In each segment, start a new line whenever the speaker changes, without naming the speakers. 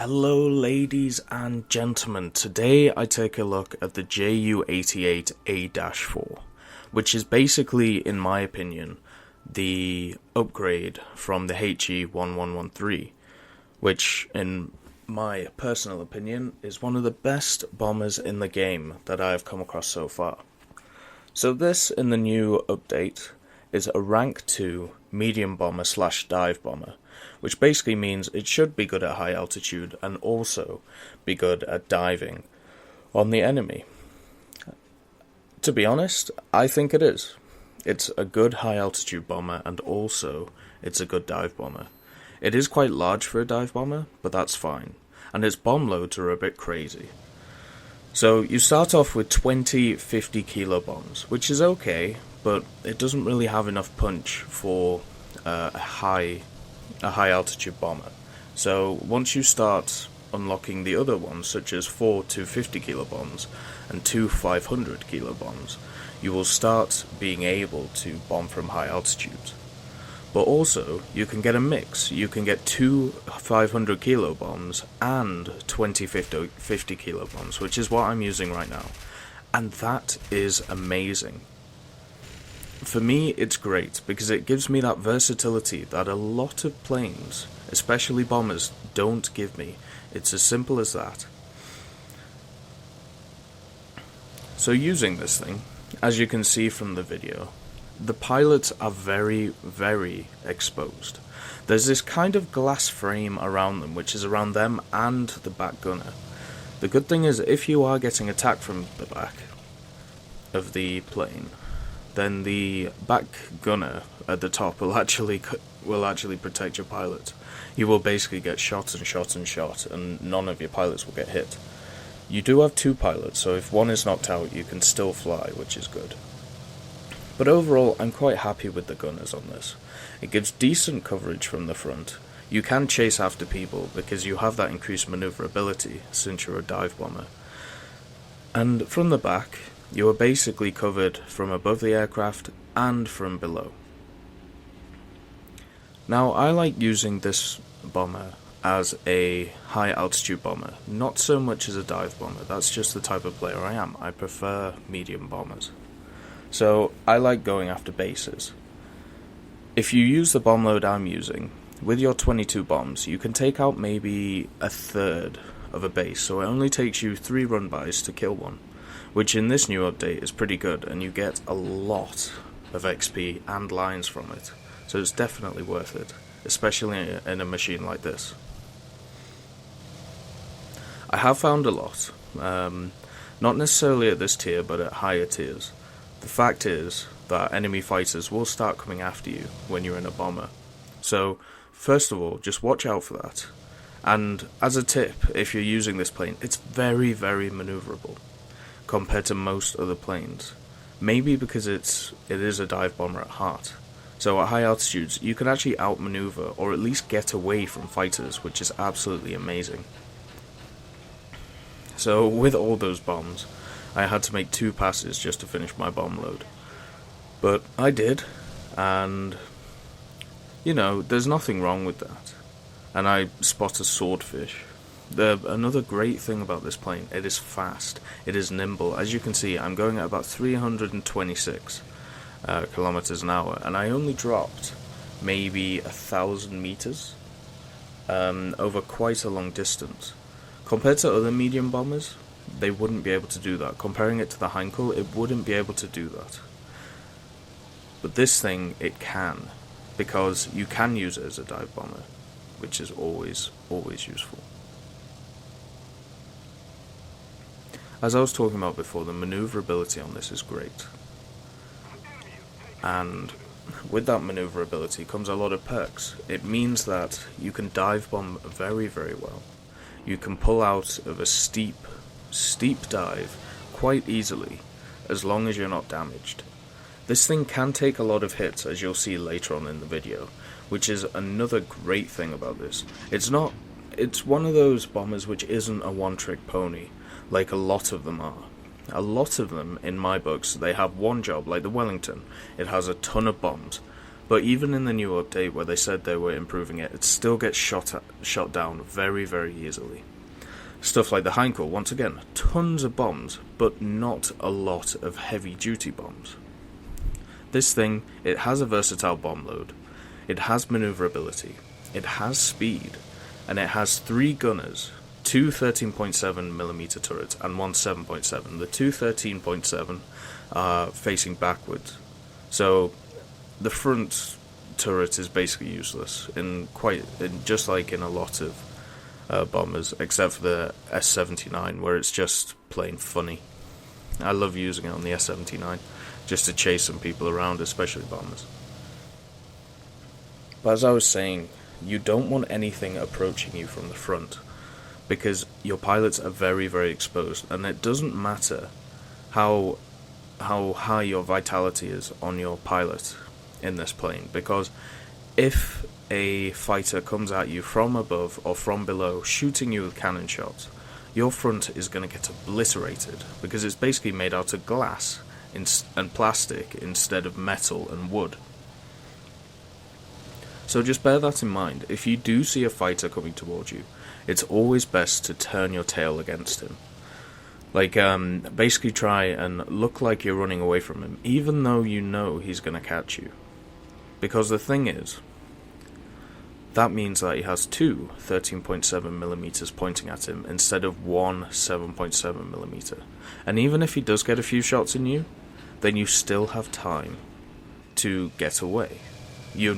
Hello ladies and gentlemen, today I take a look at the Ju-88 A-4, which is basically, in my opinion, the upgrade from the HE-1113, which, in my personal opinion, is one of the best bombers in the game that I have come across so far. So this, in the new update, is a rank 2 medium bomber / dive bomber, which basically means it should be good at high altitude and also be good at diving on the enemy. To be honest, I think it is. It's a good high altitude bomber and also it's a good dive bomber. It is quite large for a dive bomber, but that's fine, and its bomb loads are a bit crazy. So you start off with 20 50 kilo bombs, which is okay, but it doesn't really have enough punch for a high altitude bomber. So once you start unlocking the other ones, such as 4 250 kilo bombs and 2 500 kilo bombs, you will start being able to bomb from high altitudes. But also, you can get a mix. You can get 2 500 kilo bombs and 20 50 kilo bombs, which is what I'm using right now. And that is amazing. For me, it's great because it gives me that versatility that a lot of planes, especially bombers, don't give me. It's as simple as that. So using this thing, as you can see from the video, the pilots are very, very exposed. There's this kind of glass frame around them, which is around them and the back gunner. The good thing is, if you are getting attacked from the back of the plane, then the back gunner at the top will actually protect your pilot. You will basically get shot and shot and shot, and none of your pilots will get hit. You do have 2 pilots, so if one is knocked out, you can still fly, which is good. But overall, I'm quite happy with the gunners on this. It gives decent coverage from the front. You can chase after people because you have that increased maneuverability since you're a dive bomber. And from the back, you are basically covered from above the aircraft and from below. Now, I like using this bomber as a high altitude bomber, not so much as a dive bomber. That's just the type of player I am. I prefer medium bombers. So I like going after bases. If you use the bomb load I'm using, with your 22 bombs, you can take out maybe a third of a base, so it only takes you 3 run-bys to kill one, which in this new update is pretty good, and you get a lot of XP and lines from it, so it's definitely worth it, especially in a machine like this. I have found a lot, not necessarily at this tier, but at higher tiers. The fact is that enemy fighters will start coming after you when you're in a bomber. So, first of all, just watch out for that. And as a tip, if you're using this plane, it's very, very maneuverable compared to most other planes. Maybe because it is a dive bomber at heart. So at high altitudes, you can actually outmaneuver or at least get away from fighters, which is absolutely amazing. So with all those bombs, I had to make 2 passes just to finish my bomb load. But I did, and you know, there's nothing wrong with that. And I spot a swordfish. Another great thing about this plane, it is fast, it is nimble. As you can see, I'm going at about 326 kilometers an hour, and I only dropped maybe 1,000 meters over quite a long distance. Compared to other medium bombers, they wouldn't be able to do that. Comparing it to the Heinkel, it wouldn't be able to do that. But this thing, it can, because you can use it as a dive bomber, which is always useful. As I was talking about before, the maneuverability on this is great. And with that maneuverability comes a lot of perks. It means that you can dive bomb very, very well. You can pull out of a steep dive quite easily, as long as you're not damaged. This thing can take a lot of hits, as you'll see later on in the video, which is another great thing about this. It's one of those bombers which isn't a one-trick pony, like a lot of them are. A lot of them, in my books, they have one job, like the Wellington. It has a ton of bombs, But even in the new update where they said they were improving it, it still gets shot down very, very easily. Stuff like the Heinkel, once again, tons of bombs, but not a lot of heavy-duty bombs. This thing, it has a versatile bomb load, it has maneuverability, it has speed, and it has 3 gunners, 2 13.7mm turrets and 1 7.7. The 2 13.7 are facing backwards, so the front turret is basically useless, just like in a lot of bombers, except for the S-79, where it's just plain funny. I love using it on the S-79, just to chase some people around, especially bombers. But as I was saying, you don't want anything approaching you from the front, because your pilots are very, very exposed, and it doesn't matter how high your vitality is on your pilot in this plane, because if a fighter comes at you from above or from below shooting you with cannon shots, your front is going to get obliterated, because it's basically made out of glass and plastic instead of metal and wood. So just bear that in mind. If you do see a fighter coming towards you, it's always best to turn your tail against him. Basically try and look like you're running away from him, even though you know he's going to catch you. Because the thing is, that means that he has 2 13.7mm pointing at him instead of 1 7.7mm. And even if he does get a few shots in you, then you still have time to get away. Your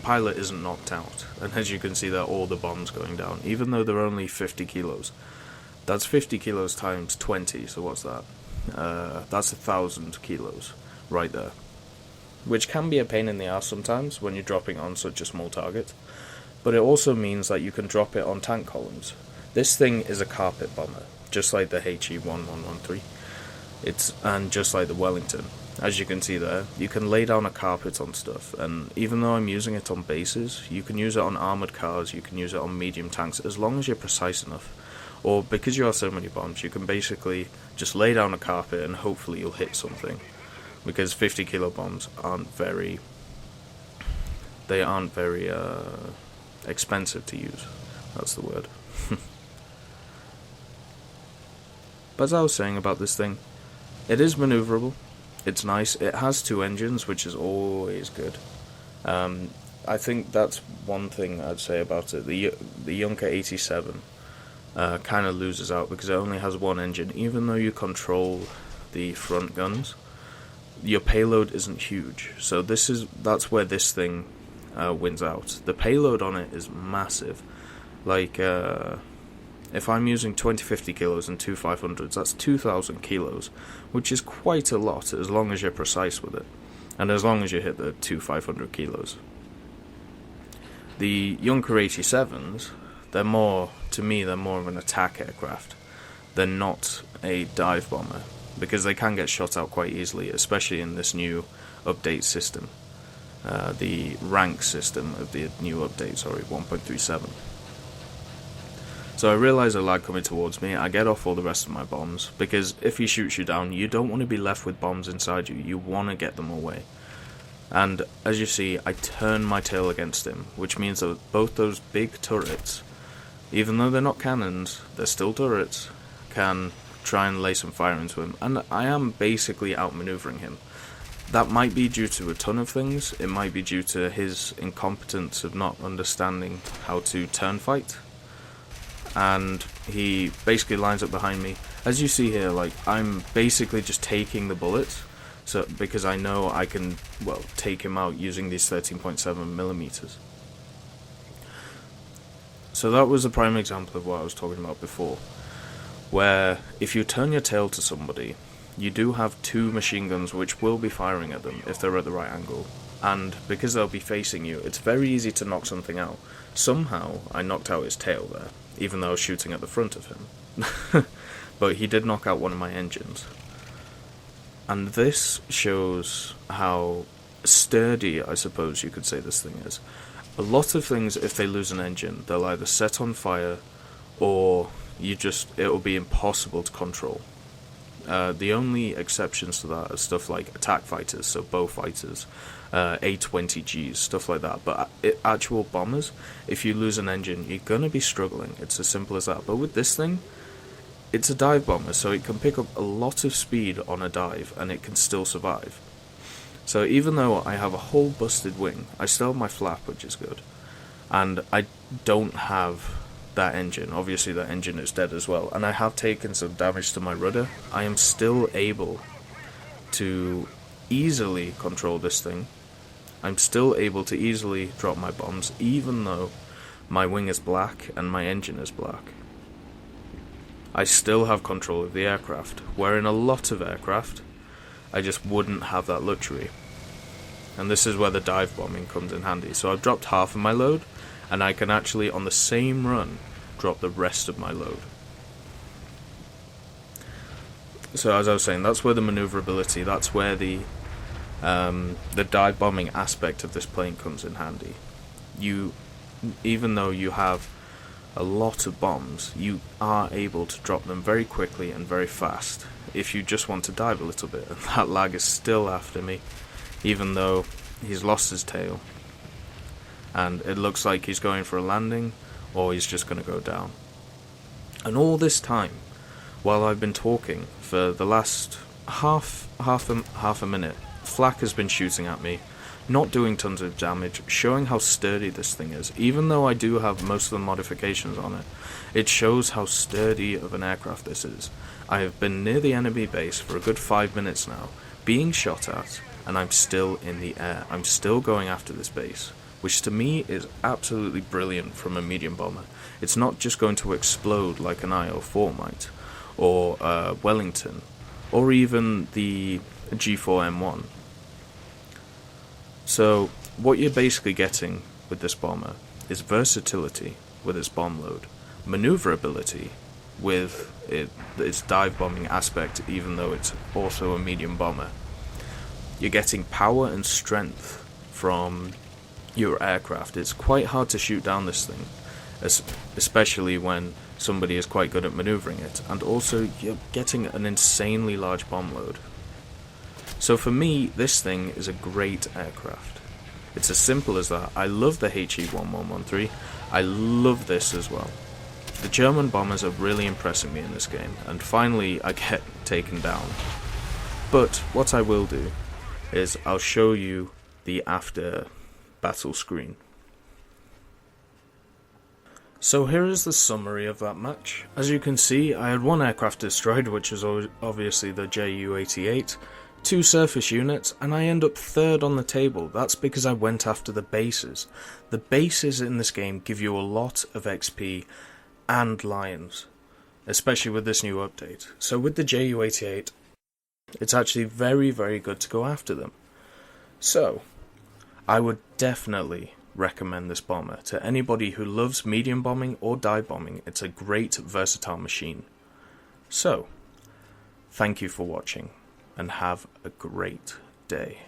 pilot isn't knocked out, and as you can see, there are all the bombs going down, even though they're only 50 kilos. That's 50 kilos times 20, so what's that? That's 1,000 kilos right there. Which can be a pain in the ass sometimes when you're dropping on such a small target, but it also means that you can drop it on tank columns. This thing is a carpet bomber, just like the HE-1113, and just like the Wellington. As you can see there, you can lay down a carpet on stuff, and even though I'm using it on bases, you can use it on armoured cars, you can use it on medium tanks, as long as you're precise enough. Or because you have so many bombs, you can basically just lay down a carpet and hopefully you'll hit something. Because 50 kilo bombs aren't very expensive to use. That's the word. But as I was saying about this thing, it is maneuverable. It's nice. It has 2 engines, which is always good. I think that's one thing I'd say about it. The Junker 87 kind of loses out because it only has 1 engine. Even though you control the front guns, your payload isn't huge. So that's where this thing wins out. The payload on it is massive. If I'm using 2050 kilos and 2 500s, that's 2,000 kilos, which is quite a lot as long as you're precise with it, and as long as you hit the 2 500 kilos. The Junker 87s, they're more of an attack aircraft. They're not a dive bomber, because they can get shot out quite easily, especially in this new update system. The rank system of the new update, 1.37. So I realise a lad coming towards me, I get off all the rest of my bombs, because if he shoots you down, you don't want to be left with bombs inside you want to get them away. And as you see, I turn my tail against him, which means that both those big turrets, even though they're not cannons, they're still turrets, can try and lay some fire into him, and I am basically outmaneuvering him. That might be due to a ton of things. It might be due to his incompetence of not understanding how to turn fight, and he basically lines up behind me. As you see here, I'm basically just taking the bullets, because I know I can, take him out using these 13.7mm. So that was a prime example of what I was talking about before, where if you turn your tail to somebody, you do have 2 machine guns which will be firing at them if they're at the right angle, and because they'll be facing you, it's very easy to knock something out. Somehow I knocked out his tail there, even though I was shooting at the front of him. But he did knock out one of my engines. And this shows how sturdy, I suppose you could say, this thing is. A lot of things, if they lose an engine, they'll either set on fire, or it'll be impossible to control. The only exceptions to that are stuff like attack fighters, so bow fighters, A-20Gs, stuff like that. But actual bombers, if you lose an engine, you're gonna be struggling. It's as simple as that. But with this thing, it's a dive bomber, so it can pick up a lot of speed on a dive, and it can still survive. So even though I have a whole busted wing, I still have my flap, which is good. And I don't have that engine. Obviously that engine is dead as well. And I have taken some damage to my rudder. I am still able to easily control this thing. I'm still able to easily drop my bombs, even though my wing is black and my engine is black. I still have control of the aircraft, where in a lot of aircraft, I just wouldn't have that luxury. And this is where the dive bombing comes in handy. So I've dropped half of my load, and I can actually, on the same run, drop the rest of my load. So as I was saying, that's where the maneuverability, that's where the dive bombing aspect of this plane comes in handy. Even though you have a lot of bombs, you are able to drop them very quickly and very fast if you just want to dive a little bit. And that lag is still after me, even though he's lost his tail. And it looks like he's going for a landing, or he's just going to go down. And all this time, while I've been talking for the last half a minute, Flak has been shooting at me, not doing tons of damage, showing how sturdy this thing is. Even though I do have most of the modifications on it, it shows how sturdy of an aircraft this is. I have been near the enemy base for a good 5 minutes now, being shot at, and I'm still in the air. I'm still going after this base, which to me is absolutely brilliant from a medium bomber. It's not just going to explode like an A-4 might, or Wellington, or even the G4M1. So what you're basically getting with this bomber is versatility with its bomb load, maneuverability with its dive bombing aspect, even though it's also a medium bomber. You're getting power and strength from your aircraft. It's quite hard to shoot down this thing, especially when somebody is quite good at maneuvering it, and also you're getting an insanely large bomb load. So for me, this thing is a great aircraft. It's as simple as that. I love the HE-1113. I love this as well. The German bombers are really impressing me in this game, and finally I get taken down. But what I will do is I'll show you the after battle screen. So here is the summary of that match. As you can see, I had one aircraft destroyed, which is obviously the Ju-88, 2 surface units, and I end up third on the table. That's because I went after the bases. The bases in this game give you a lot of XP and lions, especially with this new update. So with the Ju-88, it's actually very, very good to go after them. So I would definitely recommend this bomber to anybody who loves medium bombing or dive bombing. It's a great versatile machine. So thank you for watching, and have a great day.